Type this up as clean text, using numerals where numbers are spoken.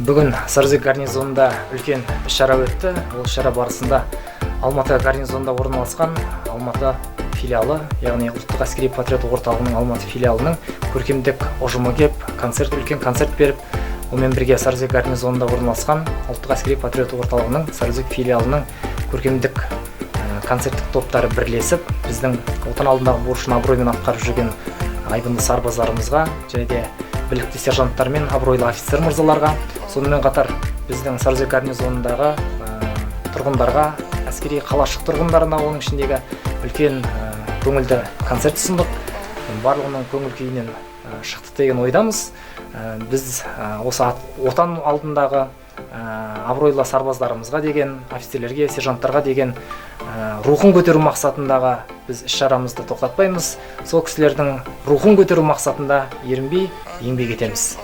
Бүгін Сарыөзек гарнизонында үлкен іс-шара өтті. Ол іс-шара барысында Алматы гарнизонында орналасқан Алматы филиалы, яғни ұлттық әскери патриоттық орталығының Алматы филиалының көркемдік ұжымы кеп, үлкен концерт беріп, онымен бірге Сарыөзек гарнизонында орналасқан ұлттық әскери патриоттық орталығының Сарыөзек филиалының көркемдік концерттік топтары бірлесіп, біздің отан алдындағы борышын абыроймен атқарып жүрген айбынды сарбаздарымызға және де білікті сержанттар мен абыройлы офицер мырзаларға, сонымен қатар біздің Сарыөзек гарнизонындағы тұрғындарға, әскери қалашық тұрғындарына, оның ішіндегі үлкен көңілді концерт ұсындық. Барлығының көңіл күйінен шықты деген ойдамыз. Біз осы отан алдындағы абыройлы сарбаздарымызға деген, офицерлерге, сержанттарға деген рухын көтеру мақсатындағы біз іс-шарамызды тоқтатпаймыз. Сол кісілердің рухын көтеру мақсатында ерінбей еңбек етеміз.